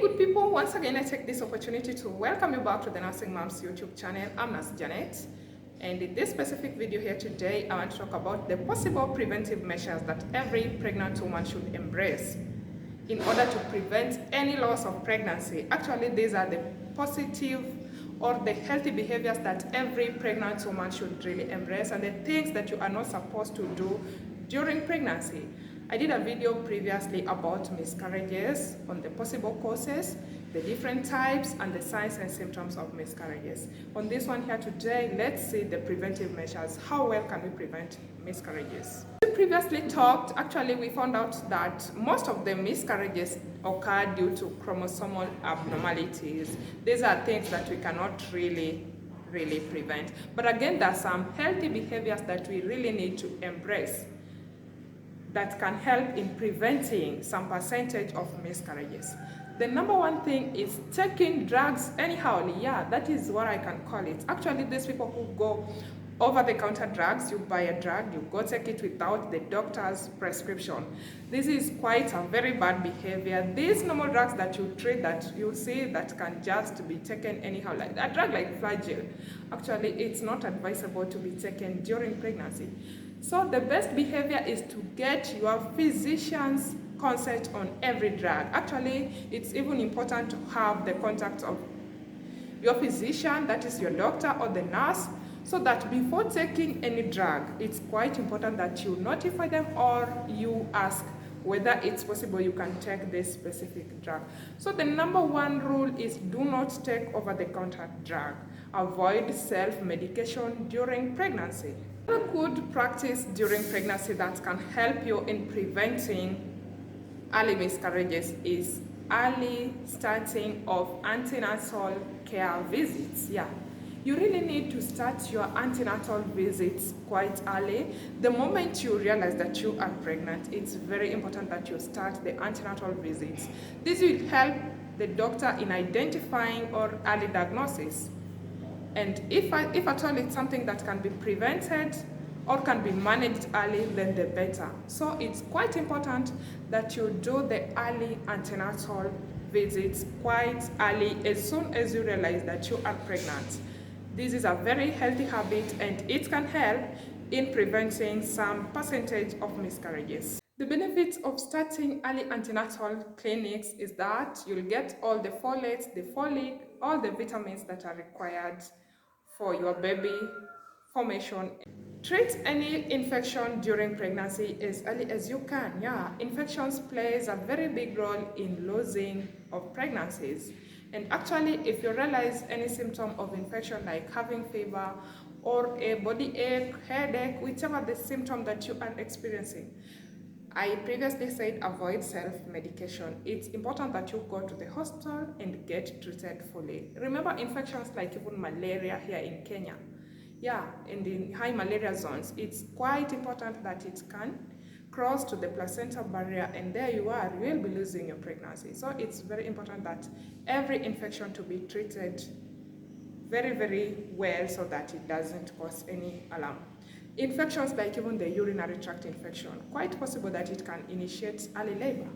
good people, once again I take this opportunity to welcome you back to the Nursing Moms YouTube channel. I'm Nurse Janet, and in this specific video here today I want to talk about the possible preventive measures that every pregnant woman should embrace in order to prevent any loss of pregnancy. Actually, these are the positive or the healthy behaviors that every pregnant woman should really embrace, and the things that you are not supposed to do during pregnancy. I did a video previously about miscarriages, on the possible causes, the different types, and the signs and symptoms of miscarriages. On this one here today, let's see the preventive measures. How well can we prevent miscarriages? We previously talked, actually we found out that most of the miscarriages occur due to chromosomal abnormalities. These are things that we cannot really prevent. But again, there are some healthy behaviors that we really need to embrace that can help in preventing some percentage of miscarriages. The number one thing is taking drugs anyhow. Yeah, that is what I can call it. Actually, these people who go over-the-counter drugs, you buy a drug, you go take it without the doctor's prescription. This is quite a very bad behavior. These normal drugs that you treat, that you see that can just be taken anyhow, like a drug like Flagyl, actually it's not advisable to be taken during pregnancy. So the best behavior is to get your physician's consent on every drug. Actually, it's even important to have the contact of your physician, that is your doctor or the nurse, so that before taking any drug, it's quite important that you notify them or you ask whether it's possible you can take this specific drug. So the number one rule is do not take over-the-counter drug. Avoid self-medication during pregnancy. A good practice during pregnancy that can help you in preventing early miscarriages is early starting of antenatal care visits. Yeah, you really need to start your antenatal visits quite early. The moment you realize that you are pregnant, it's very important that you start the antenatal visits. This will help the doctor in identifying or early diagnosis. And if at all it's something that can be prevented or can be managed early, then the better. So it's quite important that you do the early antenatal visits quite early, as soon as you realize that you are pregnant. This is a very healthy habit and it can help in preventing some percentage of miscarriages. The benefits of starting early antenatal clinics is that you'll get all the folates, the folic, all the vitamins that are required for your baby formation. Treat any infection during pregnancy as early as you can. Yeah, infections plays a very big role in losing of pregnancies. And actually, if you realize any symptom of infection like having fever or a body ache, headache, whichever the symptom that you are experiencing, I previously said avoid self-medication. It's important that you go to the hospital and get treated fully. Remember infections like even malaria here in Kenya. Yeah, in the high malaria zones, it's quite important that it can cross to the placenta barrier, and there you are, you will be losing your pregnancy. So it's very important that every infection to be treated very well so that it doesn't cause any alarm. Infections like even the urinary tract infection, quite possible that it can initiate early labor.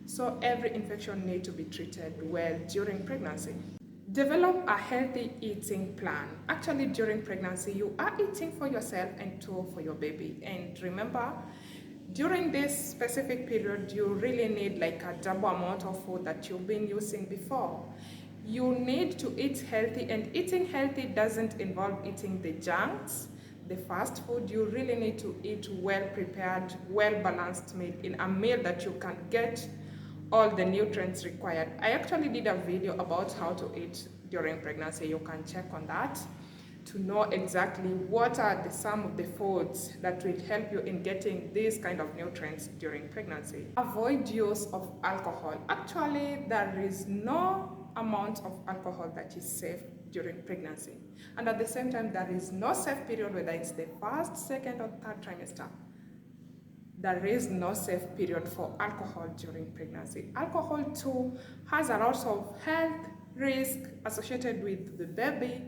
So every infection needs to be treated well during pregnancy. Develop a healthy eating plan. Actually, during pregnancy, you are eating for yourself and too for your baby. And remember, during this specific period, you really need like a double amount of food that you've been using before. You need to eat healthy, and eating healthy doesn't involve eating the junks, the fast food. You really need to eat well prepared, well balanced meal, in a meal that you can get all the nutrients required. I actually did a video about how to eat during pregnancy. You can check on that to know exactly what are some of the foods that will help you in getting these kind of nutrients during pregnancy. Avoid use of alcohol. Actually, there is no amount of alcohol that is safe during pregnancy, and at the same time there is no safe period, whether it's the first, second or third trimester. There is no safe period for alcohol during pregnancy. Alcohol too has a lot of health risk associated with the baby,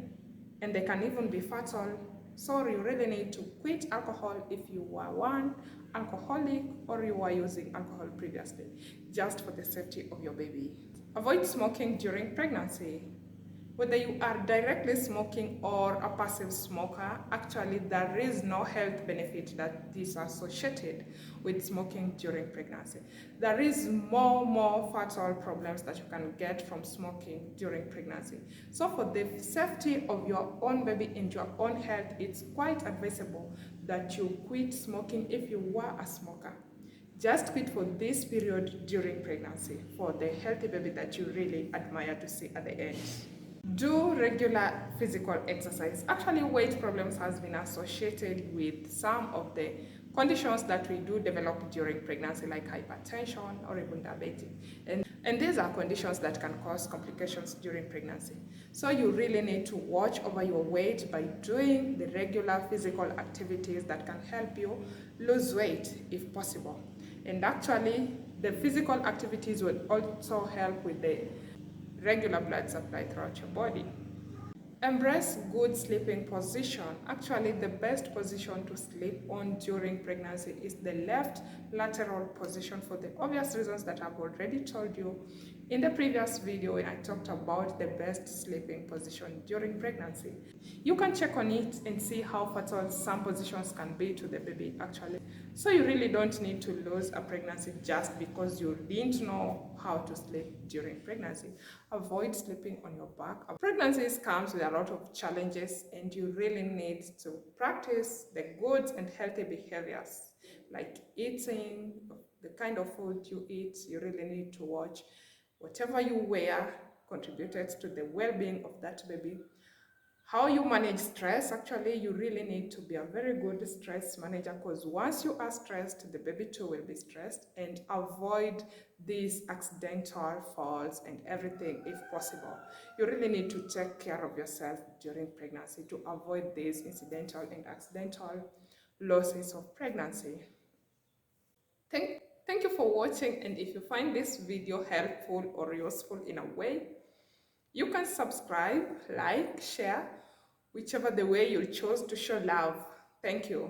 and they can even be fatal. So you really need to quit alcohol if you were one alcoholic or you were using alcohol previously, just for the safety of your baby. Avoid smoking during pregnancy. Whether you are directly smoking or a passive smoker, actually there is no health benefit that is associated with smoking during pregnancy. There is more fatal problems that you can get from smoking during pregnancy. So for the safety of your own baby and your own health, it's quite advisable that you quit smoking if you were a smoker. Just quit for this period during pregnancy for the healthy baby that you really admire to see at the end. Do regular physical exercise. Actually, weight problems has been associated with some of the conditions that we do develop during pregnancy, like hypertension or even diabetes. And these are conditions that can cause complications during pregnancy. So you really need to watch over your weight by doing the regular physical activities that can help you lose weight if possible. And actually, the physical activities will also help with the regular blood supply throughout your body. Embrace good sleeping position. Actually, the best position to sleep on during pregnancy is the left lateral position for the obvious reasons that I've already told you in the previous video when I talked about the best sleeping position during pregnancy. You can check on it and see how fertile some positions can be to the baby actually. So you really don't need to lose a pregnancy just because you didn't know how to sleep during pregnancy. Avoid sleeping on your back. Pregnancies comes with a lot of challenges and you really need to practice the good and healthy behaviors like eating, the kind of food you eat. You really need to watch whatever you wear contributed to the well-being of that baby. How you manage stress, actually you really need to be a very good stress manager because once you are stressed, the baby too will be stressed, and avoid these accidental falls and everything if possible. You really need to take care of yourself during pregnancy to avoid these incidental and accidental losses of pregnancy. Thank you for watching, and if you find this video helpful or useful in a way, you can subscribe, like, share, whichever the way you chose to show love. Thank you.